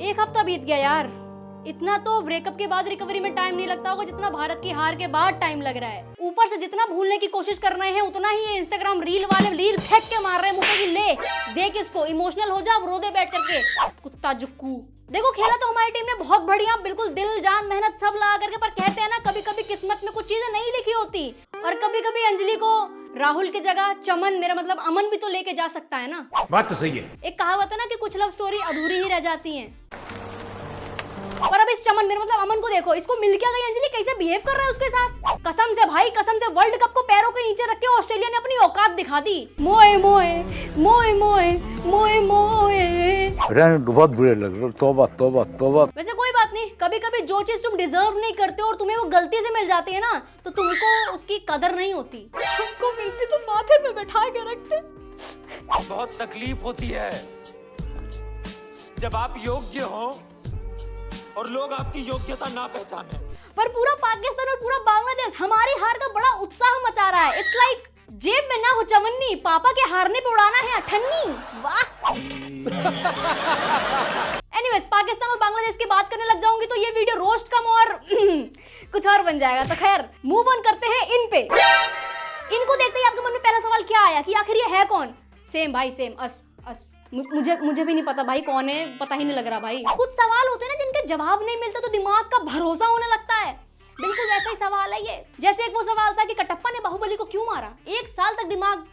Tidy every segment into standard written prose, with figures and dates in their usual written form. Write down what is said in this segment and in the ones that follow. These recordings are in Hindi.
एक हफ्ता बीत गया यार। इतना तो ब्रेकअप के बाद रिकवरी में टाइम नहीं लगता होगा जितना भारत की हार के बाद टाइम लग रहा है। ऊपर से जितना भूलने की कोशिश कर रहे हैं उतना ही ये इंस्टाग्राम रील वाले रील फेंक के मार रहे हैं मुझे कि ले देख इसको, इमोशनल हो जा, अब रो दे बैठ करके कुत्ता जुक्कू। देखो खेला तो हमारी टीम ने बहुत बढ़िया, बिल्कुल दिल जान मेहनत सब लगा करके, पर कहते हैं ना कभी कभी किस्मत में कुछ चीजें नहीं लिखी होती। और कभी कभी अंजलि को राहुल की जगह चमन, मेरा मतलब अमन भी तो लेके जा सकता है ना। बात तो सही है। एक कहावत है ना कि कुछ लव स्टोरी अधूरी ही रह जाती हैं। पर अब इस चमन, मेरा मतलब अमन को देखो, इसको मिल क्या गई अंजलि, कैसे बिहेव कर रहा है उसके साथ। कसम से भाई कसम से, वर्ल्ड कप को पैरों के नीचे रख के ऑस्ट्रेलिया ने अपनी औकात दिखा दी। मोए मोए मोए मोए मोए मोए। बहुत बुरे लग रहे, तौबा तौबा तौबा। वैसे कोई बात नहीं, कभी कभी जो चीज तुम डिजर्व नहीं करते हो और तुम्हें वो गलती से मिल जाती है ना, तो तुमको उसकी कदर नहीं होती। हमको मिलती तो माथे पे बैठा के रखते। बहुत तकलीफ होती है जब आप योग्य हो और लोग आपकी योग्यता ना पहचाने। पर पूरा पाकिस्तान और पूरा बांग्लादेश हमारी हार का बड़ा उत्साह मचा रहा है। इट्स लाइक जेब में ना हो चवन्नी, पापा के हारने पे उड़ाना है अठन्नी। वाह। एनीवेज, पाकिस्तान और बांग्लादेश की बात करने लग जाऊंगी तो ये वीडियो रोस्ट कम और कुछ और बन जाएगा। तो खैर मूव ऑन करते हैं इन पे। इनको देखते ही आपके मन में पहला सवाल क्या आया कि आखिर ये है कौन? सेम भाई सेम, अस मुझे भी नहीं पता भाई कौन है, पता ही नहीं लग रहा भाई। कुछ सवाल होते हैं ना जिनके जवाब नहीं मिलते तो दिमाग का भरोसा होने लगता है। बिल्कुल वैसा ही सवाल है ये। जैसे एक वो सवाल था कि कटप्पा ने बाहुबली को क्यों मारा। 1 साल तक दिमाग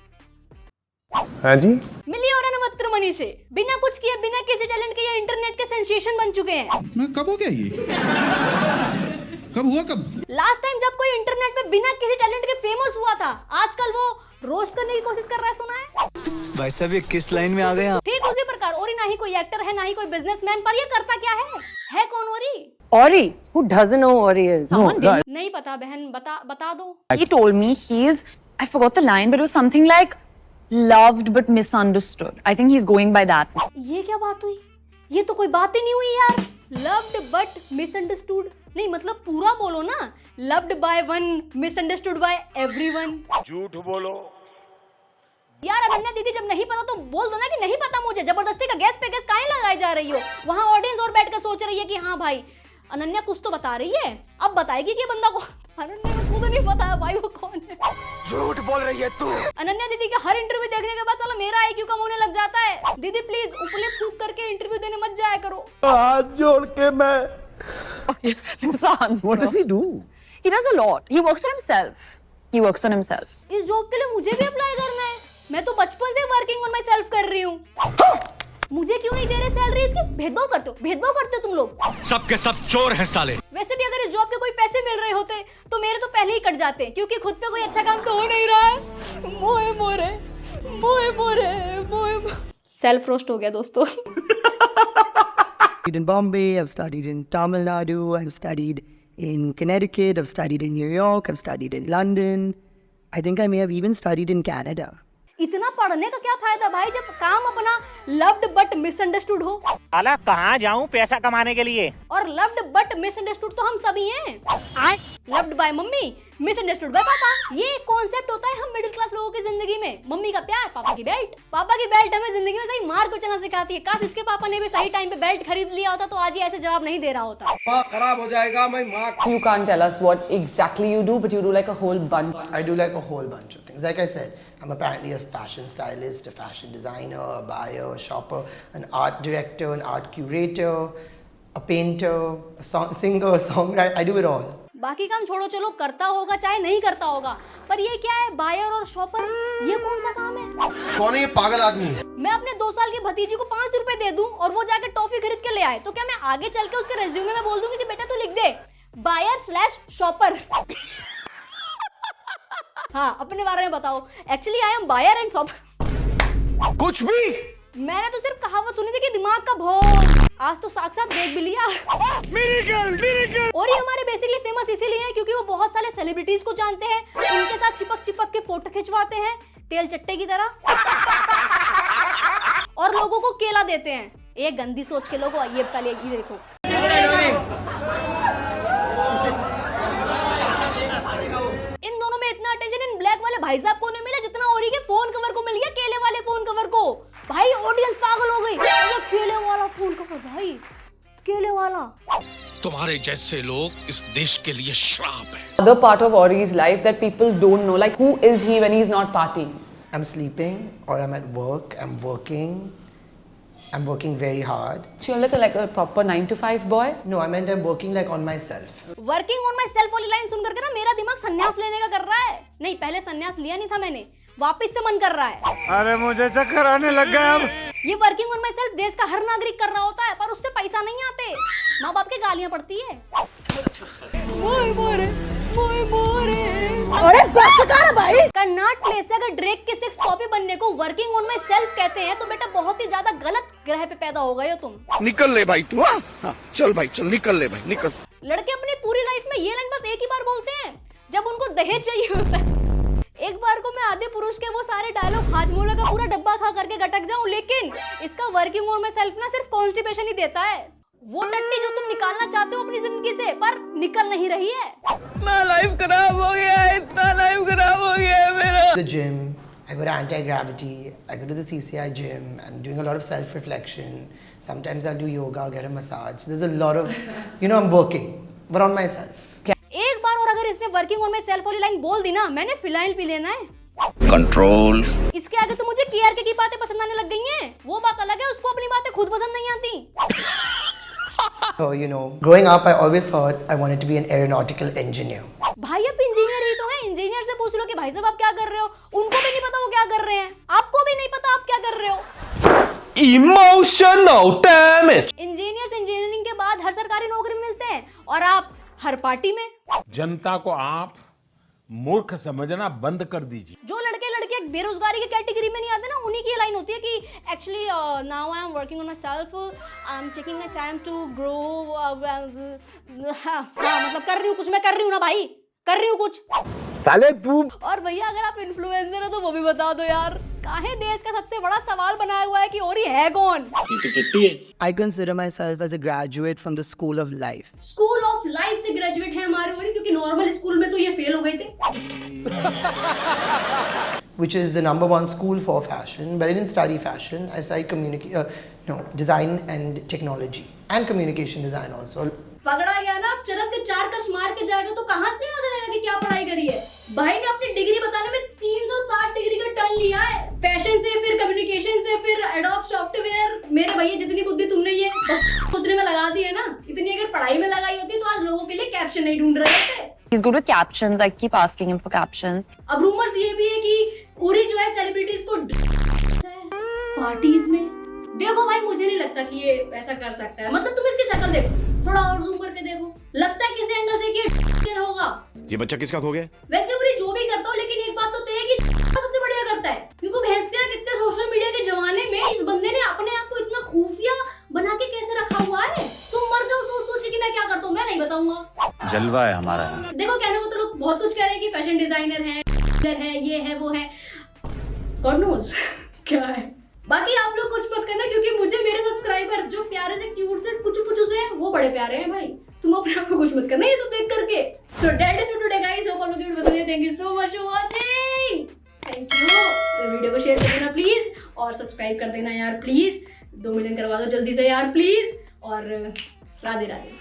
हाँ जी, मिली और अनवत्र मनी से बिना कुछ किए, बिना किसी टैलेंट के ये इंटरनेट के सेंसेशन बन चुके हैं। मैं कब हो गया ये? कब हुआ कब? लास्ट टाइम जब कोई इंटरनेट पे बिना किसी टैलेंट के फेमस हुआ था, आजकल वो रोस्ट करने की कोशिश कर रहा है, सुना है? भाई साहब ये किस लाइन में आ गए आप? ठीक उसी प्रकार ओरी ना ही कोई एक्टर है ना ही कोई बिजनेसमैन, पर ये करता क्या है कौन ओरी? Ori, who doesn't know Ori is? नहीं पता बहन, बता दो। He told me he's, I forgot the line, but it was something like loved but misunderstood. I think he's going by that. ये क्या बात हुई? ये तो कोई बात ही नहीं हुई यार। Loved but misunderstood नहीं, मतलब पूरा बोलो ना। Loved by one, misunderstood by everyone। झूठ बोलो यार अनन्या दीदी, जब नहीं पता तो बोल दो ना कि नहीं पता मुझे। जबरदस्ती का गैस पे गैस काहे लगाई जा रही हो? वहाँ ऑडियंस और बैठ कर सोच रही है कि हाँ भाई अनन्या कुछ तो बता रही है, अब बताएगी कि बंदा को। अनन्या को खुद नहीं पता है भाई वो कौन है। झूठ बोल रही है तू। अनन्या दीदी के हर इंटरव्यू देखने के बाद साला मेरा IQ कम होने लग जाता है। दीदी प्लीज उपले फूंक करके इंटरव्यू देने मत जाया करो। हाथ जोड़ के मैं। What does he do? He does a lot. He works on himself. He works on himself. इस जॉब के लिए मुझे भी अप्लाई करना है। मैं तो बचपन से वर्किंग ऑन माई सेल्फ कर रही हूँ। मुझे क्यों नहीं दे रहे सैलरी इसकी? भेदभाव करते हो तुम लोग। सबके सब चोर हैं साले। वैसे भी अगर इस जॉब के कोई पैसे मिल रहे होते तो मेरे तो पहले ही कट जाते, क्योंकि खुद पे कोई अच्छा काम तो हो नहीं रहा है। मोए मोरे मोए मोरे मोए। सेल्फ रोस्ट हो गया दोस्तों। In Bombay, I've studied in Tamil Nadu, I've studied in Connecticut, I've studied in New York, I've studied in London. I think I may have even studied in Canada. इतना पढ़ने का क्या फायदा भाई जब काम अपना लव्ड बट मिसअंडरस्टूड हो। साला कहाँ जाऊँ पैसा कमाने के लिए? और लव्ड बट मिसअंडरस्टूड तो हम सभी हैं। Loved by mummy, misunderstood by papa. ये कॉन्सेप्ट होता है हम मिडिल क्लास लोगों की जिंदगी में। मम्मी का प्यार, पापा की बेल्ट। पापा की बेल्ट हमें जिंदगी में सही मार्ग पे चलना सिखाती है। काश इसके पापा ने भी सही टाइम पे बेल्ट खरीद लिया होता तो आज ये ऐसे जवाब नहीं दे रहा होता। खराब हो जाएगा मैं माँ। You can't tell us what exactly you do, but you do like a whole bunch. I do like a whole bunch of things. Like I said, I'm apparently a fashion stylist, a fashion designer, a buyer, a shopper, an art director, an art curator, a painter, a singer, a songwriter. I do it all. बाकी काम छोड़ो, चलो करता होगा चाहे नहीं करता होगा, पर ये क्या है बायर और शॉपर? ये कौन सा काम है? कौन है ये पागल आदमी? मैं अपने 2 साल की भतीजी को 5 रुपए दे दूं और वो जाके टॉफी खरीद के ले आए, तो क्या मैं आगे चल के उसके रेज्यूमे में बोल दूंगी कि बेटा तू लिख दे बायर/शॉपर? हाँ अपने बारे में बताओ। Actually I am buyer and shopper. कुछ भी। मैंने तो सिर्फ कहावत सुनी थी कि दिमाग का भोग, आज तो साक्षात देख भी लिया। मिरेकल। और ये हमारे बेसिकली फेमस इसीलिए हैं क्योंकि वो बहुत सारे सेलिब्रिटीज को जानते हैं, उनके साथ चिपक के फोटो खिंचवाते हैं तेल चट्टे की तरह, और लोगों को केला देते हैं। एक गंदी सोच के लोगों, ये पहले ये देखो। इन दोनों में इतना अटेंशन इन ब्लैक वाले भाई साहब को नहीं मिला जितना ओरी के फोन कवर को मिल गया, केले वाले फोन कवर को। भाई ऑडियंस पागल हो गई, केले वाला फोन कवर भाई केले वाला। तुम्हारे जैसे लोग इस देश के लिए श्राप है। Other part of Ori's life that people don't know, like who is he when he's not partying? I'm sleeping or I'm at work, I'm working very hard. So you're like a proper 9 to 5 boy? No, I meant I'm working like on myself. Working on my self वाली लाइन सुन करके ना मेरा दिमाग संन्यास लेने का कर रहा है। नहीं, पहले संन्यास लिया नहीं था मैंने, वापस से मन कर रहा है। अरे मुझे चक्कर आने लग गया अब। ये वर्किंग ऑन माई सेल्फ देश का हर नागरिक कर रहा होता है, पर उससे पैसा नहीं आते, माँ बाप के गालियां पड़ती है। अरे बस कर भाई। कर्नाट प्लेस से अगर ड्रेक के 6 कॉपी बनने को वर्किंग ऑन माई सेल्फ कहते हैं तो बेटा बहुत ही ज्यादा गलत ग्रह पे पैदा हो गए हो तुम। निकल ले भाई तू। हाँ, चल भाई चल, निकल ले भाई निकल। लड़के अपनी पूरी लाइफ में ये लाइन बस एक ही बार बोलते हैं जब उनको दहेज चाहिए होता है। एक बार को मैं आधे पुरुष के वो सारे डायलॉग हाजमोला का पूरा डब्बा खा करके गटक जाऊं, लेकिन इसका वर्किंग ऑन माई सेल्फ ना सिर्फ कॉन्स्टिपेशन ही देता है। वो टट्टी जो तुम निकालना चाहते हो अपनी जिंदगी से पर निकल नहीं रही है। इतना लाइफ खराब हो गया है, इतना लाइफ खराब हो गया है मेरा। The gym, I go to anti-gravity, I go to the CCI gym, I'm doing a lot of self-reflection. Sometimes I'll do yoga, get a massage. There's a lot of, I'm working, but on myself. एक बार और अगर इसने वर्किंग ऑन माई सेल्फ वाली लाइन बोल दी ना, मैंने फिनाइल पी लेना है। कंट्रोल। इसके आगे तो मुझे केआरके की बातें पसंद आने लग गई हैं। वो बात अलग है, उसको अपनी बातें खुद पसंद नहीं आती। So, growing up, I always thought I wanted to be an aeronautical engineer. भाई अब इंजीनियर ही तो है, इंजीनियर से पूछ लो कि भाई साहब आप क्या कर रहे हो, उनको भी नहीं पता वो क्या कर रहे हैं, आपको भी नहीं पता आप क्या कर रहे हो। Emotional damage. इंजीनियर्स इंजीनियरिंग के बाद हर सरकारी नौकरी में मिलते हैं और आप हर पार्टी में। जनता को आप मूर्ख समझना बंद कर दीजिए। जो लड़के लड़के बेरोजगारी के कैटेगरी में नहीं आते ना, उन्हीं की लाइन होती है कि actually now I am working on myself, I am taking a time to grow. हाँ मतलब कर रही हूँ कुछ, मैं कर रही हूँ ना भाई, कर रही हूँ कुछ। साले तू। और भैया अगर आप इन्फ्लुएंसर हो तो वो भी बता दो यार, काहे देश का सबसे बड़ा सवाल बनाया हुआ है कि ओरी है कौन। I consider myself as a graduate from the school of life. School of life से ग्रेजुएट है हमारे ओरी, क्योंकि नॉर्मल स्कूल में तो ये फेल हो गए थे। Which is the #1 school for fashion, but I didn't study fashion. I studied design and technology and communication design also. पकड़ा गया ना, अब चरस के 4 कश मार के जाएगा तो कहाँ से याद रहेगा कि क्या पढ़ाई करी है। भाई ने अपनी डिग्री बताने में 360 डिग्री का टर्न लिया है, फैशन से फिर कम्युनिकेशन से फिर एडोब सॉफ्टवेयर। मेरे भैया जितनी बुद्धि तुमने ये सोचने में लगा दी है ना, इतनी अगर पढ़ाई में लगाई होती तो आज लोगों के लिए कैप्शन नहीं ढूंढ रहे थे। He's good with captions. I keep asking him for captions. अब रूमर्स ये भी है कि उरी जो है सेलिब्रिटीज को पार्टीज में। देखो भाई मुझे नहीं लगता कि ये ऐसा कर सकता है, मतलब तुम इसकी शक्ल देखो, थोड़ा और जूम करके देखो, लगता है किसी एंगल से कि होगा। ये बच्चा किसका खो गया? वैसे उरी जो भी करता हो, लेकिन एक बात तो तय है कि सबसे बढ़िया करता है, क्योंकि भैंस के कितने सोशल मीडिया के जमाने में इस बंदे ने अपने आप को इतना खुफिया बना के कैसे रखा हुआ है। तुम मर जाओ सोच के मैं क्या करता हूँ, मैं नहीं बताऊंगा। जलवा है हमारा। देखो कहने को तो लोग बहुत कुछ कह रहे हैं कि फैशन डिजाइनर है, ये है वो है, गॉड नोज क्या है। बाकी आप लोग कुछ मत करना, क्योंकि मुझे मेरे सब्सक्राइबर जो प्यारे से क्यूट से पुचू से हैं वो बड़े प्यारे हैं भाई। तुम अपने आप को कुछ मत करना ये सब देख करके। So that is for today guys, hope आप लोगों को पसंद है। Thank you so much for watching, thank you. Video को शेयर कर देना प्लीज और सब्सक्राइब कर देना यार प्लीज। 2 मिलियन करवा दो जल्दी से यार प्लीज, और राधे राधे।